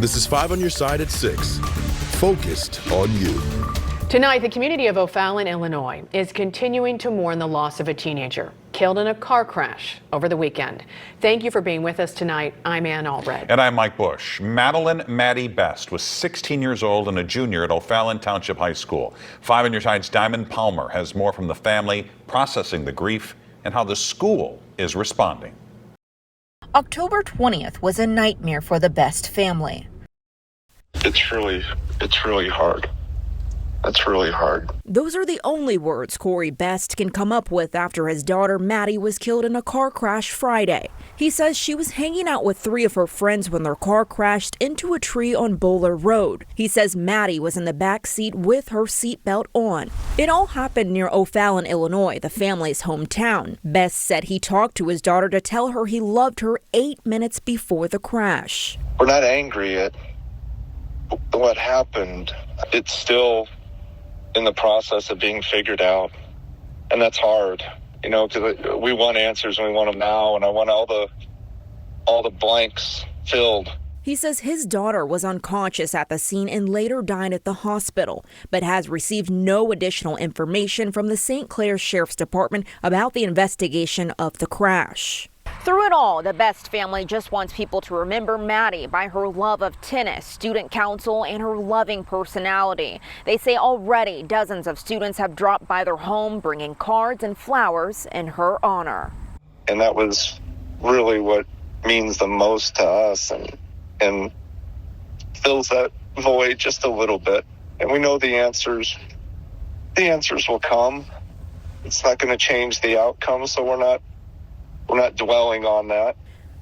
This is 5 on Your Side at 6. Focused on you. Tonight, the community of O'Fallon, Illinois is continuing to mourn the loss of a teenager killed in a car crash over the weekend. Thank you for being with us tonight. I'm Ann Allred. And I'm Mike Bush. Madeline Maddie Best was 16 years old and a junior at O'Fallon Township High School. 5 on Your Side's Diamond Palmer has more from the family, processing the grief, and how the school is responding. October 20th was a nightmare for the Best family. It's really hard. That's really hard. Those are the only words Corey Best can come up with after his daughter Maddie was killed in a car crash Friday. He says she was hanging out with 3 of her friends when their car crashed into a tree on Bowler Road. He says Maddie was in the back seat with her seatbelt on. It all happened near O'Fallon, Illinois, the family's hometown. Best said he talked to his daughter to tell her he loved her 8 minutes before the crash. We're not angry at what happened. It's still in the process of being figured out, and that's hard, because we want answers and we want them now, and I want all the blanks filled. He says his daughter was unconscious at the scene and later died at the hospital, but has received no additional information from the St. Clair Sheriff's Department about the investigation of the crash. Through it all, the Best family just wants people to remember Maddie by her love of tennis, student council, and her loving personality. They say already dozens of students have dropped by their home bringing cards and flowers in her honor. And that was really what means the most to us and fills that void just a little bit. And we know the answers will come. It's not going to change the outcome, so we're not dwelling on that.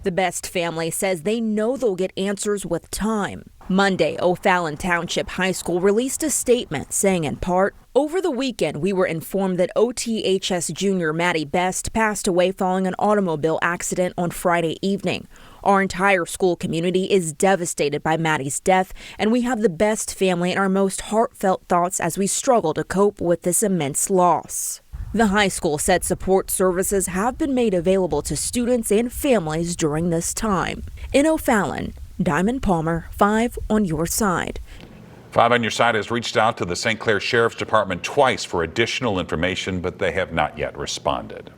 The Best family says they know they'll get answers with time. Monday, O'Fallon Township High School released a statement saying in part, "Over the weekend, we were informed that OTHS junior Maddie Best passed away following an automobile accident on Friday evening. Our entire school community is devastated by Maddie's death, and we have the Best family in our most heartfelt thoughts as we struggle to cope with this immense loss." The high school said support services have been made available to students and families during this time. In O'Fallon, Diamond Palmer, 5 on Your Side. 5 on Your Side has reached out to the St. Clair Sheriff's Department twice for additional information, but they have not yet responded.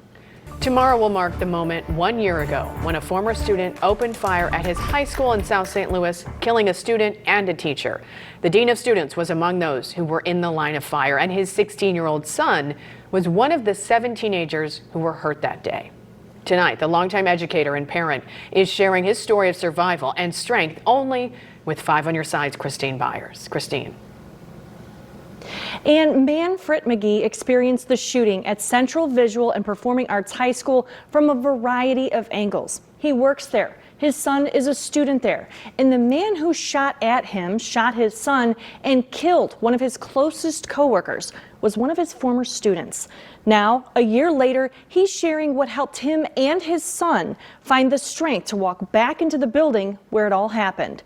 Tomorrow will mark the moment 1 year ago when a former student opened fire at his high school in South St. Louis, killing a student and a teacher. The dean of students was among those who were in the line of fire, and his 16-year-old son was one of the 7 teenagers who were hurt that day. Tonight, the longtime educator and parent is sharing his story of survival and strength only with 5 on Your Side's Christine Byers. Christine. And Manfred McGee experienced the shooting at Central Visual and Performing Arts High School from a variety of angles. He works there. His son is a student there. And the man who shot at him shot his son and killed one of his closest coworkers was one of his former students. Now, a year later, he's sharing what helped him and his son find the strength to walk back into the building where it all happened.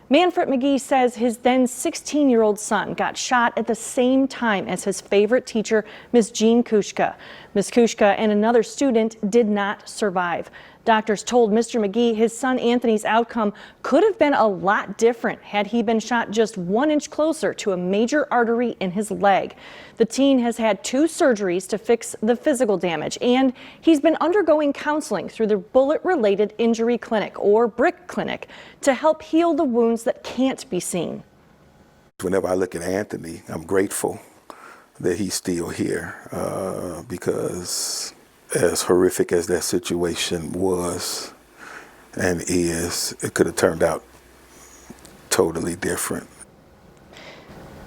Manfred McGee says his then 16-year-old son got shot at the same time as his favorite teacher, Ms. Jean Kushka. Ms. Kushka and another student did not survive. Doctors told Mr. McGee his son Anthony's outcome could have been a lot different had he been shot just 1 inch closer to a major artery in his leg. The teen has had 2 surgeries to fix the physical damage, and he's been undergoing counseling through the Bullet-Related Injury Clinic, or BRIC Clinic, to help heal the wounds that can't be seen. Whenever I look at Anthony, I'm grateful that he's still here because as horrific as that situation was and is, it could have turned out totally different.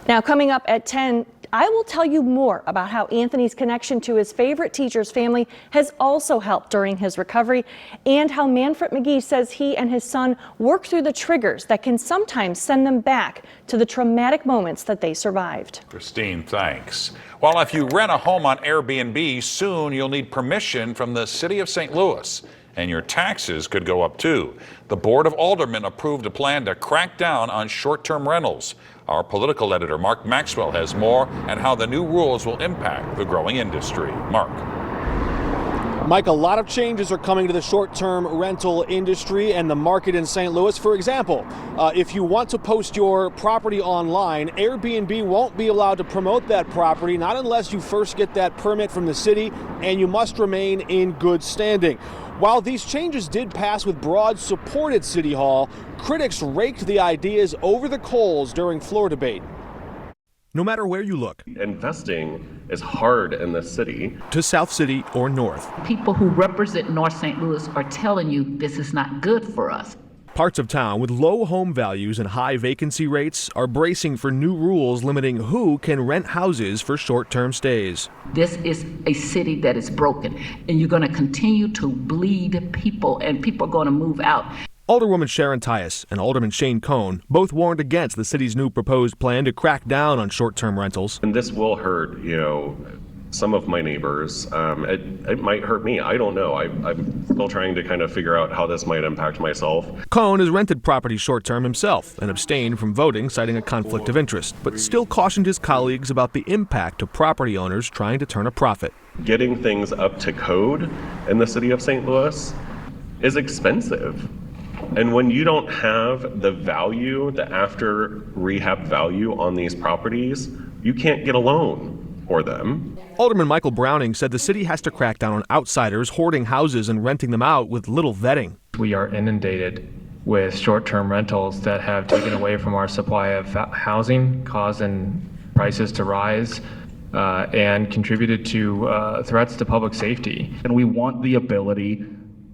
Now, coming up at 10, I will tell you more about how Anthony's connection to his favorite teacher's family has also helped during his recovery, and how Manfred McGee says he and his son work through the triggers that can sometimes send them back to the traumatic moments that they survived. Christine, thanks. Well, if you rent a home on Airbnb, soon you'll need permission from the city of St. Louis, and your taxes could go up too. The Board of Aldermen approved a plan to crack down on short-term rentals. Our political editor, Mark Maxwell, has more and how the new rules will impact the growing industry. Mark. Mike, a lot of changes are coming to the short-term rental industry and the market in St. Louis. For example, if you want to post your property online, Airbnb won't be allowed to promote that property, not unless you first get that permit from the city, and you must remain in good standing. While these changes did pass with broad support at City Hall, critics raked the ideas over the coals during floor debate. No matter where you look, investing is hard in this city. To South City or North. People who represent North St. Louis are telling you this is not good for us. Parts of town with low home values and high vacancy rates are bracing for new rules limiting who can rent houses for short-term stays. This is a city that is broken, and you're going to continue to bleed people, and people are going to move out. Alderwoman Sharon Tyus and Alderman Shane Cohn both warned against the city's new proposed plan to crack down on short-term rentals. And this will hurt, some of my neighbors. It might hurt me. I don't know. I'm still trying to kind of figure out how this might impact myself. Cohn has rented property short-term himself and abstained from voting, citing a conflict of interest, but still cautioned his colleagues about the impact to property owners trying to turn a profit. Getting things up to code in the city of St. Louis is expensive. And when you don't have the value, the after rehab value on these properties, you can't get a loan for them. Alderman Michael Browning said the city has to crack down on outsiders hoarding houses and renting them out with little vetting. We are inundated with short-term rentals that have taken away from our supply of housing, causing prices to rise, and contributed to threats to public safety. And we want the ability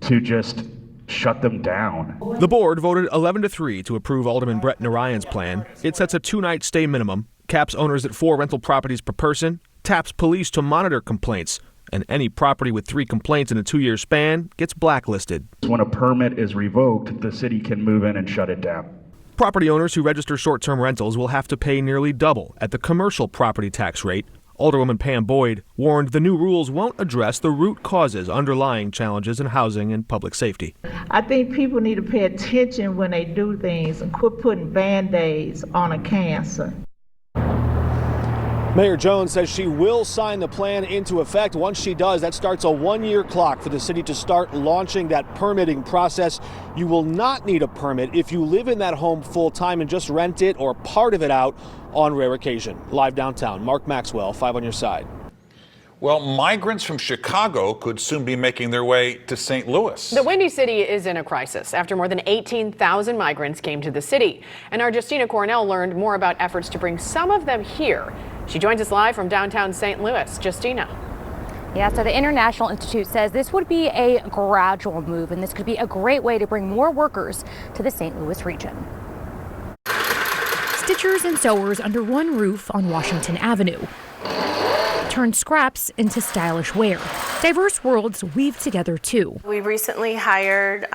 to just shut them down. The board voted 11-3 to approve Alderman Brett Narayan's plan. It sets a 2-night stay minimum, caps owners at 4 rental properties per person, taps police to monitor complaints, and any property with 3 complaints in a 2-year span gets blacklisted. When a permit is revoked, the city can move in and shut it down. Property owners who register short-term rentals will have to pay nearly double at the commercial property tax rate. Alderwoman Pam Boyd warned the new rules won't address the root causes underlying challenges in housing and public safety. I think people need to pay attention when they do things and quit putting Band-Aids on a cancer. Mayor Jones says she will sign the plan into effect. Once she does, that starts a 1-year clock for the city to start launching that permitting process. You will not need a permit if you live in that home full-time and just rent it or part of it out on rare occasion. Live downtown, Mark Maxwell, 5 on your side. Well, migrants from Chicago could soon be making their way to St. Louis. The Windy City is in a crisis after more than 18,000 migrants came to the city. And our Justina Cornell learned more about efforts to bring some of them here. She joins us live from downtown St. Louis. Justina. Yeah, so the International Institute says this would be a gradual move, and this could be a great way to bring more workers to the St. Louis region. Stitchers and sewers under one roof on Washington Avenue turn scraps into stylish wear. Diverse worlds weave together too. We recently hired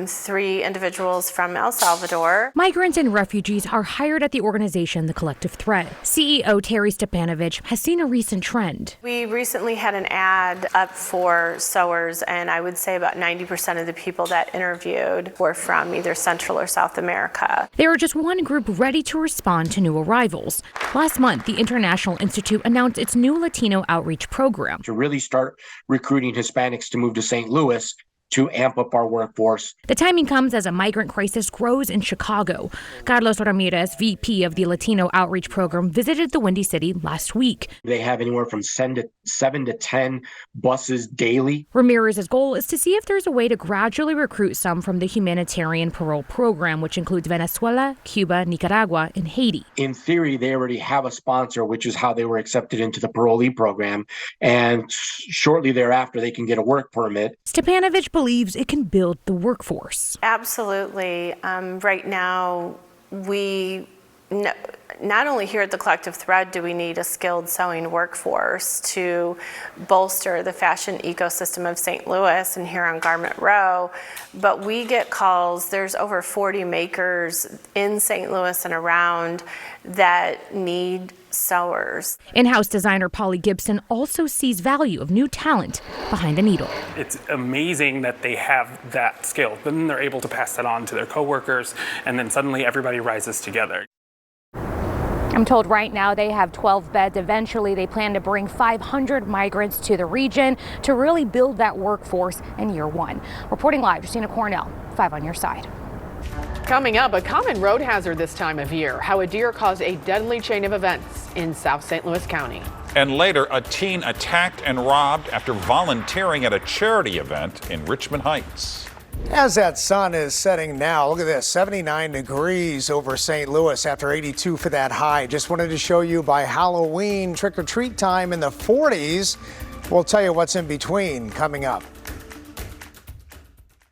3 individuals from El Salvador. Migrants and refugees are hired at the organization The Collective Thread. CEO Terry Stepanovich has seen a recent trend. We recently had an ad up for sewers, and I would say about 90% of the people that interviewed were from either Central or South America. There are just one group ready to respond to new arrivals. Last month, the International Institute announced its new Latino outreach program to really start recruiting Hispanics to move to St. Louis to amp up our workforce. The timing comes as a migrant crisis grows in Chicago. Carlos Ramirez, VP of the Latino Outreach Program, visited the Windy City last week. They have anywhere from 7 to 10 buses daily. Ramirez's goal is to see if there's a way to gradually recruit some from the humanitarian parole program, which includes Venezuela, Cuba, Nicaragua, and Haiti. In theory, they already have a sponsor, which is how they were accepted into the parolee program. And shortly thereafter, they can get a work permit. Stepanovich believes it can build the workforce. Absolutely. Right now, we not only here at the Collective Thread do we need a skilled sewing workforce to bolster the fashion ecosystem of St. Louis and here on Garment Row, but we get calls. There's over 40 makers in St. Louis and around that need sewers. In-house designer Polly Gibson also sees value of new talent behind the needle. It's amazing that they have that skill. Then they're able to pass that on to their coworkers, and then suddenly everybody rises together. I'm told right now they have 12 beds. Eventually, they plan to bring 500 migrants to the region to really build that workforce in year one. Reporting live, Justina Cornell, 5 on your side. Coming up, a common road hazard this time of year, how a deer caused a deadly chain of events in South St. Louis County. And later, a teen attacked and robbed after volunteering at a charity event in Richmond Heights. As that sun is setting now, look at this, 79 degrees over St. Louis after 82 for that high. Just wanted to show you by Halloween, trick-or-treat time in the 40s. We'll tell you what's in between coming up.